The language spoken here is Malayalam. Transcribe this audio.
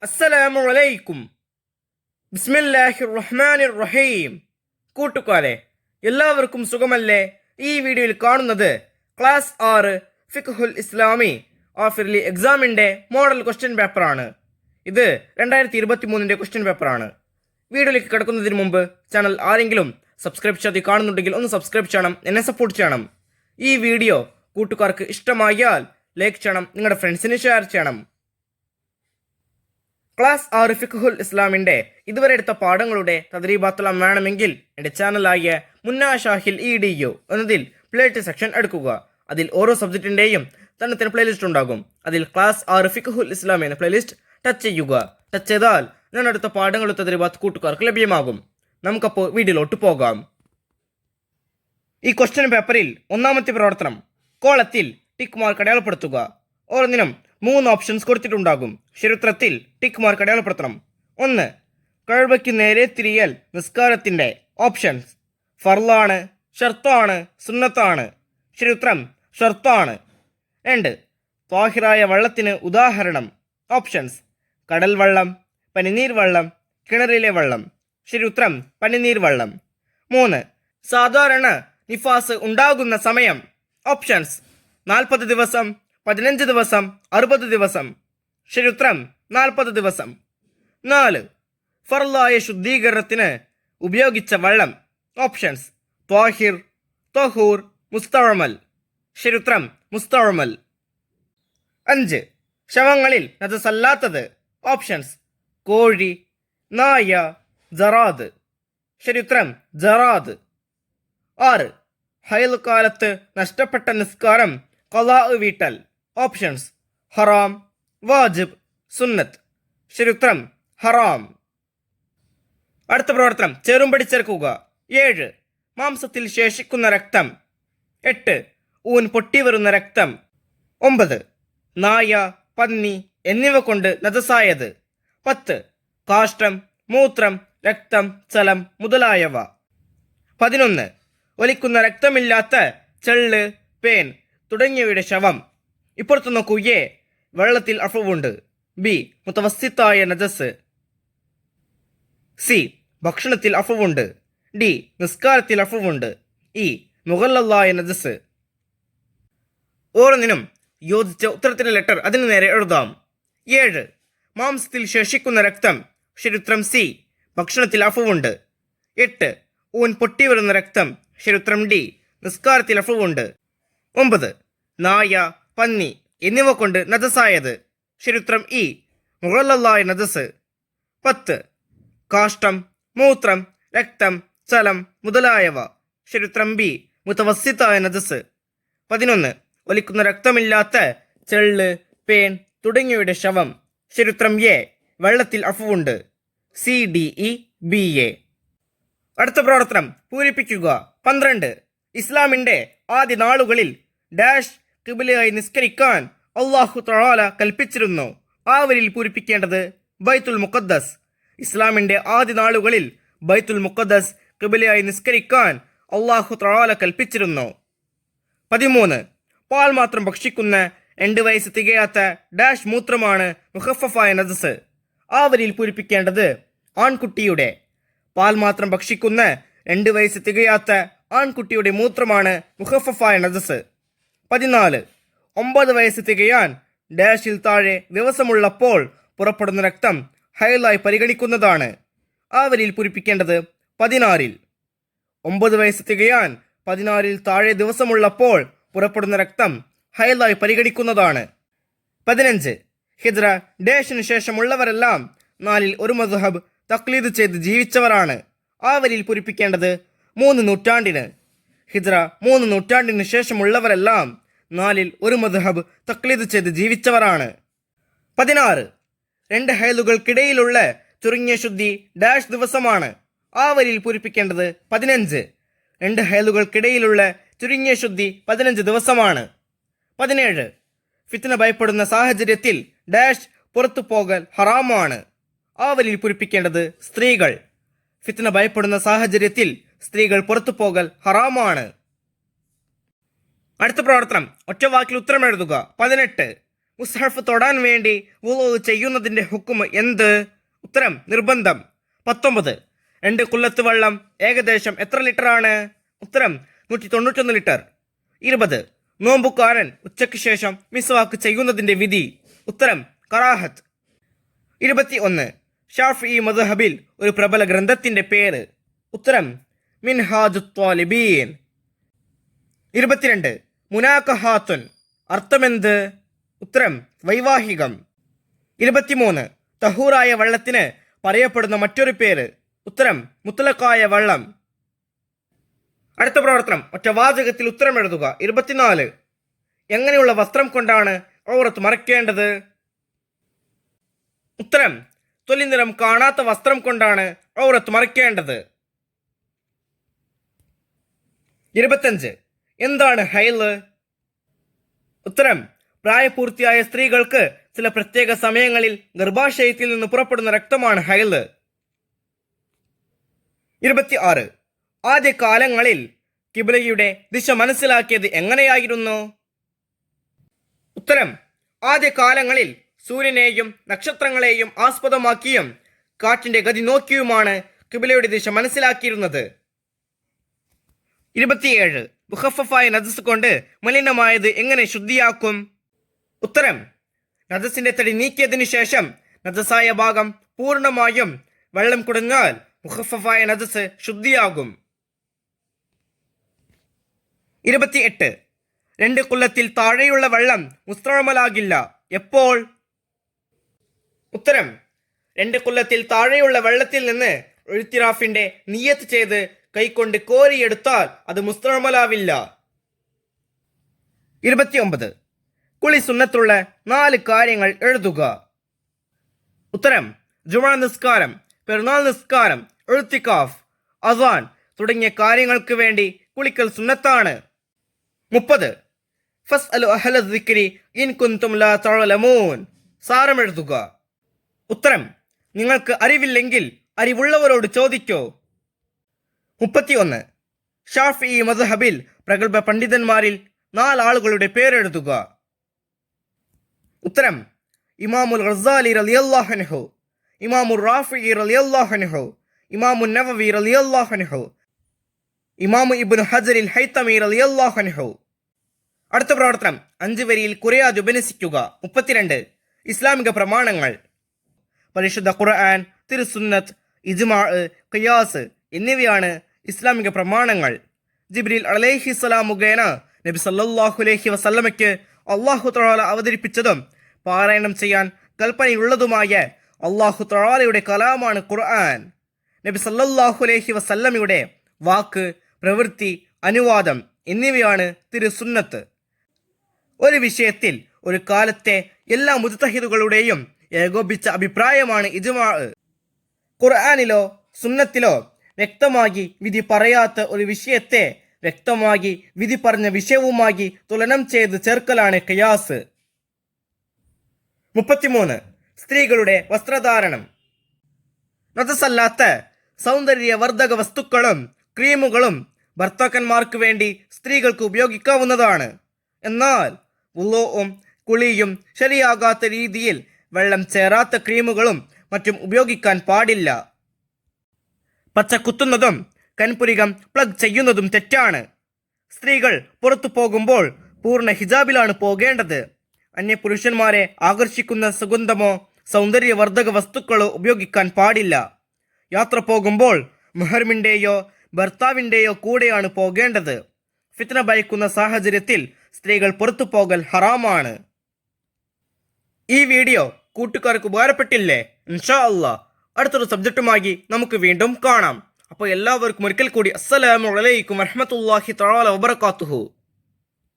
അസ്സലാമു അലൈക്കും. ബിസ്മില്ലാഹിർ റഹ്മാനിർ റഹീം. കൂട്ടുകാരെ, എല്ലാവർക്കും സുഖമല്ലേ? ഈ വീഡിയോയിൽ കാണുന്നത് ക്ലാസ് 6 ഫിഖ്ഹുൽ ഇസ്ലാമി ആഫിർലി എക്സാമിൻ്റെ മോഡൽ ക്വസ്റ്റ്യൻ പേപ്പറാണ്. ഇത് 2023 ക്വസ്റ്റ്യൻ പേപ്പറാണ്. വീഡിയോയിലേക്ക് കിടക്കുന്നതിന് മുമ്പ് ചാനൽ ആരെങ്കിലും സബ്സ്ക്രൈബ് ചെയ്ത് കാണുന്നുണ്ടെങ്കിൽ ഒന്ന് സബ്സ്ക്രൈബ് ചെയ്യണം, എന്നെ സപ്പോർട്ട് ചെയ്യണം. ഈ വീഡിയോ കൂട്ടുകാർക്ക് ഇഷ്ടമായാൽ ലൈക്ക് ചെയ്യണം, നിങ്ങളുടെ ഫ്രണ്ട്സിന് ഷെയർ ചെയ്യണം. ക്ലാസ് 6 ഫിഖ്ഹുൽ ഇസ്ലാമിൻ്റെ ഇതുവരെ എടുത്ത പാഠങ്ങളുടെ തദ്രീബാത്തെല്ലാം വേണമെങ്കിൽ എൻ്റെ ചാനലായ മുന്നാ ഷാഹിൽ EDU എന്നതിൽ പ്ലേലിസ്റ്റ് സെക്ഷൻ എടുക്കുക. അതിൽ ഓരോ സബ്ജക്റ്റിൻ്റെയും തന്നെ പ്ലേലിസ്റ്റ് ഉണ്ടാകും. അതിൽ ക്ലാസ് 6 ഫിഖ്ഹുൽ ഇസ്ലാം എന്ന പ്ലേലിസ്റ്റ് ടച്ച് ചെയ്യുക. ടച്ച് ചെയ്താൽ ഞാൻ അടുത്ത പാഠങ്ങളുടെ തദ്രീബാത്ത് കൂട്ടുകാർക്ക് ലഭ്യമാകും. നമുക്കപ്പോൾ വീഡിയോയിലോട്ട് പോകാം. ഈ ക്വസ്റ്റ്യൻ പേപ്പറിൽ ഒന്നാമത്തെ പ്രവർത്തനം കോളത്തിൽ ടിക്ക് മാർക്ക് അടയാളപ്പെടുത്തുക. ഓരോന്നിനും 3 ഓപ്ഷൻസ് കൊടുത്തിട്ടുണ്ടാകും. ശരിയുത്തരത്തിൽ ടിക്ക് മാർക്ക് അടയാളപ്പെടുത്തണം. 1. കഅബയ്ക്ക് നേരെ തിരിയൽ നിസ്കാരത്തിൻ്റെ. ഓപ്ഷൻസ്: ഫർളാണ്, ഷർത്താണ്, സുന്നത്താണ്. ശരിയുത്തരം ഷർത്താണ്. 2. ത്വാഹിറായ വെള്ളത്തിന് ഉദാഹരണം. ഓപ്ഷൻസ്: കടൽ വെള്ളം, പനിനീർ വെള്ളം, കിണറിലെ വെള്ളം. ശരിയുത്തരം പനിനീർ വെള്ളം. 3. സാധാരണ നിഫാസ് ഉണ്ടാകുന്ന സമയം. ഓപ്ഷൻസ്: 40 ദിവസം, 15 ദിവസം, 60 ദിവസം. ശരിയുത്തരം 40 ദിവസം. 4. ഫർളായ ശുദ്ധീകരണത്തിന് ഉപയോഗിച്ച വെള്ളം. ഓപ്ഷൻസ്: ത്വാഹിർ, ത്വഹൂർ, മുസ്തഅമൽ. ശരിയുത്തരം മുസ്തഅമൽ. 5. ശവങ്ങളിൽ നജസല്ലാത്തത്. ഓപ്ഷൻസ്: കോഴി, നായ, ജറാദ്. ശരിയുത്തരം ജറാദ്. 6. ഹൈദ് കാലത്ത് നഷ്ടപ്പെട്ട നിസ്കാരം ഖളാ വീട്ടൽ. ഓപ്ഷൻസ്: ഹറാം, വാജിബ്, സുന്നത്ത്. ശരിയുത്തരം ഹറാം. അടുത്ത പ്രവർത്തനം ചെറുമ്പടി ചേർക്കുക. 7. മാംസത്തിൽ ശേഷിക്കുന്ന രക്തം. 8. ഊൻ പൊട്ടിവരുന്ന രക്തം. 9. നായ, പന്നി എന്നിവ കൊണ്ട് നജസായത്. 10. കാഷ്ടം, മൂത്രം, രക്തം, ചലം മുതലായവ. 11. ഒലിക്കുന്ന രക്തമില്ലാത്ത ചെള്ള്, പേൻ തുടങ്ങിയവയുടെ ശവം. ഇപ്പുറത്ത് നോക്കൂ. എ. വെള്ളത്തിൽ അഫവുണ്ട്. ബി. മുതവസ്സിത്തായ നജസ്. സി. ഭക്ഷണത്തിൽ അഫവുണ്ട്. ഡി. നിസ്കാരത്തിൽ അഫവുണ്ട്. ഇ. മുഗല്ലലായ നജസ്. ഓരോന്നിനും യോജിച്ച ഉത്തരത്തിന്റെ ലെറ്റർ അതിനു നേരെ എഴുതാം. 7. മാംസത്തിൽ ശേഷിക്കുന്ന രക്തം. ശരിയുത്തരം സി. ഭക്ഷണത്തിൽ അഫവുണ്ട്. 8. ഊൻ പൊട്ടിവരുന്ന രക്തം. ശരിയുത്തരം ഡി. നിസ്കാരത്തിൽ അഫവുണ്ട്. 9. നായ, പന്നി എന്നിവ കൊണ്ട് നജസായത്. ശരിയുത്തരം ഇ. മുഗല്ലലായ നജസ്. 10. കാഷ്ടം, മൂത്രം, രക്തം, ചലം മുതലായവ. ശരിയുത്തരം ബി. മുതവസ്സിത്തായ നജസ്. 11. ഒലിക്കുന്ന രക്തമില്ലാത്ത ചെള്ള്, പേൻ തുടങ്ങിയവയുടെ ശവം. ശരിയുത്തരം എ. വെള്ളത്തിൽ അഫവുണ്ട്. CDE BA. അടുത്ത പ്രവർത്തനം പൂരിപ്പിക്കുക. 12. ഇസ്ലാമിൻ്റെ ആദ്യ നാളുകളിൽ ഡാഷ് ഖിബ്ലയായി നിസ്കരിക്കാൻ അല്ലാഹു തആല കൽപ്പിച്ചിരുന്നു. ആ വരിയിൽ പൂരിപ്പിക്കേണ്ടത് ബൈത്തുൽ മുഖദ്ദസ്. ഇസ്ലാമിൻ്റെ ആദ്യ നാളുകളിൽ ബൈത്തുൽ മുഖദ്ദസ് ഖിബ്ലയായി നിസ്കരിക്കാൻ അല്ലാഹു തആല കൽപ്പിച്ചിരുന്നു. 13. പാൽ മാത്രം ഭക്ഷിക്കുന്ന 2 വയസ്സ് തികയാത്ത ഡാഷ് മൂത്രമാണ് മുഖഫഫായ നജസ്. ആ വരിയിൽ പൂരിപ്പിക്കേണ്ടത് ആൺകുട്ടിയുടെ. പാൽ മാത്രം ഭക്ഷിക്കുന്ന 2 വയസ്സ് തികയാത്ത ആൺകുട്ടിയുടെ മൂത്രമാണ് മുഖഫഫായ നജസ്. 14. 9 വയസ്സ് തികയാൻ ഡാഷിൽ താഴെ ദിവസമുള്ളപ്പോൾ പുറപ്പെടുന്ന രക്തം ഹൈലായി പരിഗണിക്കുന്നതാണ്. ആ വരിയിൽ പൂരിപ്പിക്കേണ്ടത് 16. 9 വയസ്സ് തികയാൻ 16 താഴെ ദിവസമുള്ളപ്പോൾ പുറപ്പെടുന്ന രക്തം ഹൈലായി പരിഗണിക്കുന്നതാണ്. 15. ഹിജ്റ ഡാഷിന് ശേഷമുള്ളവരെല്ലാം 4 ഒരു മദ്ഹബ് തഖ്ലീദ് ചെയ്ത് ജീവിച്ചവരാണ്. ആ വരിയിൽ പൂരിപ്പിക്കേണ്ടത് 3 നൂറ്റാണ്ടിന്. ഹിജ്റ 3 നൂറ്റാണ്ടിന് ശേഷമുള്ളവരെല്ലാം 4 ഒരു മദ്ഹബ് തഖ്ലീദ് ചെയ്ത് ജീവിച്ചവരാണ്. 16. 2 ഹൈലുകൾക്കിടയിലുള്ള ചുരുങ്ങിയ ശുദ്ധി ഡാഷ് ദിവസമാണ്. ആ വരിയിൽ പൂരിപ്പിക്കേണ്ടത് 15. 2 ഹൈലുകൾക്കിടയിലുള്ള ചുരുങ്ങിയ ശുദ്ധി 15 ദിവസമാണ്. 17. ഫിത്ന ഭയപ്പെടുന്ന സാഹചര്യത്തിൽ ഡാഷ് പുറത്തു പോകൽ ഹറാമാണ്. ആ വരിയിൽ പൂരിപ്പിക്കേണ്ടത് സ്ത്രീകൾ. ഫിത്ന ഭയപ്പെടുന്ന സാഹചര്യത്തിൽ സ്ത്രീകൾ പുറത്തു പോകൽ ഹറാമാണ്. അടുത്ത പ്രവർത്തനം ഒറ്റവാക്കിൽ ഉത്തരം എഴുതുക. 18. മുസ്ഹഫ് തൊടാൻ വേണ്ടി വുളൂ ചെയ്യുന്നതിൻ്റെ ഹുക്കും എന്ത്? ഉത്തരം നിർബന്ധം. 19. 2 കുല്ലത്ത് വെള്ളം ഏകദേശം എത്ര ലിറ്ററാണ്? ഉത്തരം 191 ലിറ്റർ. 20. നോമ്പുകാരൻ ഉച്ചയ്ക്ക് ശേഷം മിസ്വാക്ക് ചെയ്യുന്നതിൻ്റെ വിധി. ഉത്തരം കറാഹത്ത്. 21. ഷാഫിഈ മദ്ഹബിൽ ഒരു പ്രബല ഗ്രന്ഥത്തിൻ്റെ പേര്. ഉത്തരം മിൻഹാജുത് ത്വാലിബീൻ. 22. മുനാകഹാത്തുൻ അർത്ഥമെന്ത്? ഉത്തരം വൈവാഹികം. 23. തഹൂറായ വെള്ളത്തിന് പറയപ്പെടുന്ന മറ്റൊരു പേര്. ഉത്തരം മുത്തലക്കായ വെള്ളം. അടുത്ത പ്രവർത്തനം ഒറ്റ വാചകത്തിൽ ഉത്തരം എഴുതുക. 24. എങ്ങനെയുള്ള വസ്ത്രം കൊണ്ടാണ് ഔറത്ത് മറയ്ക്കേണ്ടത്? ഉത്തരം തൊലി നിറം കാണാത്ത വസ്ത്രം കൊണ്ടാണ് ഔറത്ത് മറയ്ക്കേണ്ടത്. 25. എന്താണ് ഹൈള്? ഉത്തരം പ്രായപൂർത്തിയായ സ്ത്രീകൾക്ക് ചില പ്രത്യേക സമയങ്ങളിൽ ഗർഭാശയത്തിൽ നിന്ന് പുറപ്പെടുന്ന രക്തമാണ് ഹൈള്. 26. ആദ്യകാലങ്ങളിൽ കിബ്ലയുടെ ദിശ മനസ്സിലാക്കിയത് എങ്ങനെയായിരുന്നു? ഉത്തരം ആദ്യകാലങ്ങളിൽ സൂര്യനെയും നക്ഷത്രങ്ങളെയും ആസ്പദമാക്കിയും കാറ്റിന്റെ ഗതി നോക്കിയുമാണ് കിബ്ലയുടെ ദിശ മനസ്സിലാക്കിയിരുന്നത്. 27. മുഖഫഫായ നജസ് കൊണ്ട് മലിനമായത് എങ്ങനെ ശുദ്ധിയാക്കും? ഉത്തരം നജസിന്റെ തടി നീക്കിയതിനു ശേഷം നജസായ ഭാഗം പൂർണ്ണമായും വെള്ളം കുടഞ്ഞാൽ മുഖഫഫായ നജസ് ശുദ്ധിയാകും. 28. 2 കുല്ലത്തിൽ താഴെയുള്ള വെള്ളം മുസ്തഅമലാകില്ല. എപ്പോൾ? ഉത്തരം 2 കുല്ലത്തിൽ താഴെയുള്ള വെള്ളത്തിൽ നിന്ന് ഇഴ്തിറാഫിന്റെ നിയ്യത്ത് ചെയ്ത് കൈകൊണ്ട് കോരിയെടുത്താൽ അത് മുസ്തഅമലാവില്ല. 29. കുളി സുന്നത്തുള്ള 4 കാര്യങ്ങൾ എഴുതുക. ഉത്തരം ജുമുഅ നിസ്കാരം, പെരുന്നാൾ നിസ്കാരം, ഇഴ്തികാഫ്, അസാൻ തുടങ്ങിയ കാര്യങ്ങൾക്ക് വേണ്ടി കുളിക്കൽ സുന്നത്താണ്. 30. ഫസ്അലു അഹ്ല ദിക്രി ഇൻ കുൻതും ലാ തഅലമൂൻ. സാരം എഴുതുക. ഉത്തരം നിങ്ങൾക്ക് അറിവില്ലെങ്കിൽ അറിവുള്ളവരോട് ചോദിക്കോ. 31. ഷാഫിഈ മദ്ഹബിൽ പ്രഗൽഭ പണ്ഡിതന്മാരിൽ 4 ആളുകളുടെ പേരെഴുതുക. ഉത്തരം ഇമാമുൽ ഗസാലി റളിയല്ലാഹു അൻഹു, ഇമാമുർ റാഫിഈ റളിയല്ലാഹു അൻഹു, ഇമാമുൻ നവവി റളിയല്ലാഹു അൻഹു, ഇമാമു ഇബ്നു ഹജറിൽ ഹൈതമി റളിയല്ലാഹു അൻഹു. അടുത്ത പ്രവർത്തനം 5 വരിയിൽ കുറയാതെ ഉപനസിക്കുക. 32. ഇസ്ലാമിക പ്രമാണങ്ങൾ. പരിശുദ്ധ ഖുർആൻ, തിരുസുന്നത്ത്, ഇജ്മാ, ഖിയാസ് എന്നിവയാണ് ഇസ്ലാമിക പ്രമാണങ്ങൾ. ജിബ്രീൽ അലൈഹിസ്സലാം മുഖേന നബി സല്ലല്ലാഹു അലൈഹി വസല്ലമയ്ക്ക് അല്ലാഹു തആല അവതരിപ്പിച്ചതും പാരായണം ചെയ്യാൻ കൽപ്പനയുള്ളതുമായ അല്ലാഹു തആലയുടെ കലാമാണ് ഖുർആൻ. നബി സല്ലല്ലാഹു അലൈഹി വസല്ലമയുടെ വാക്ക്, പ്രവൃത്തി, അനുവാദം എന്നിവയാണ് തിരുസുന്നത്ത്. ഒരു വിഷയത്തിൽ ഒരു കാലത്തെ എല്ലാ മുജ്തഹിദുകളുടെയും ഏകോപിച്ച അഭിപ്രായമാണ് ഇജ്മാ. ഖുർആനിലോ സുന്നത്തിലോ വ്യക്തമായി വിധി പറയാത്ത ഒരു വിഷയത്തെ വ്യക്തമായി വിധി പറഞ്ഞ വിഷയവുമായി തുലനം ചെയ്ത് ചേർക്കലാണ് ഖിയാസ്. 33. സ്ത്രീകളുടെ വസ്ത്രധാരണം. നജസല്ലാത്ത സൗന്ദര്യവർദ്ധക വസ്തുക്കളും ക്രീമുകളും ഭർത്താക്കന്മാർക്ക് വേണ്ടി സ്ത്രീകൾക്ക് ഉപയോഗിക്കാവുന്നതാണ്. എന്നാൽ വുളൂഉം കുളിയും ശരിയാകാത്ത രീതിയിൽ വെള്ളം ചേരാത്ത ക്രീമുകളും മറ്റും ഉപയോഗിക്കാൻ പാടില്ല. പച്ച കുത്തുന്നതും കൺപുരികം പ്ലഗ് ചെയ്യുന്നതും തെറ്റാണ്. സ്ത്രീകൾ പുറത്തു പോകുമ്പോൾ പൂർണ്ണ ഹിജാബിലാണ് പോകേണ്ടത്. അന്യപുരുഷന്മാരെ ആകർഷിക്കുന്ന സുഗന്ധമോ സൗന്ദര്യവർദ്ധക വസ്തുക്കളോ ഉപയോഗിക്കാൻ പാടില്ല. യാത്ര പോകുമ്പോൾ മുഹർമിൻ്റെയോ ഭർത്താവിൻ്റെയോ കൂടെയാണ് പോകേണ്ടത്. ഫിത്ന ഭയക്കുന്ന സാഹചര്യത്തിൽ സ്ത്രീകൾ പുറത്തു പോകൽ ഹറാമാണ്. ഈ വീഡിയോ കൂട്ടുകാർക്ക് ഉപകാരപ്പെട്ടില്ലേ? ഇൻഷാ അല്ലാഹ് അടുത്തൊരു സബ്ജക്റ്റുമായി നമുക്ക് വീണ്ടും കാണാം. അപ്പോൾ എല്ലാവർക്കും ഒരിക്കൽ കൂടി അസ്സലാമു അലൈക്കും വറഹ്മത്തുള്ളാഹി തആല വബറകാതുഹു.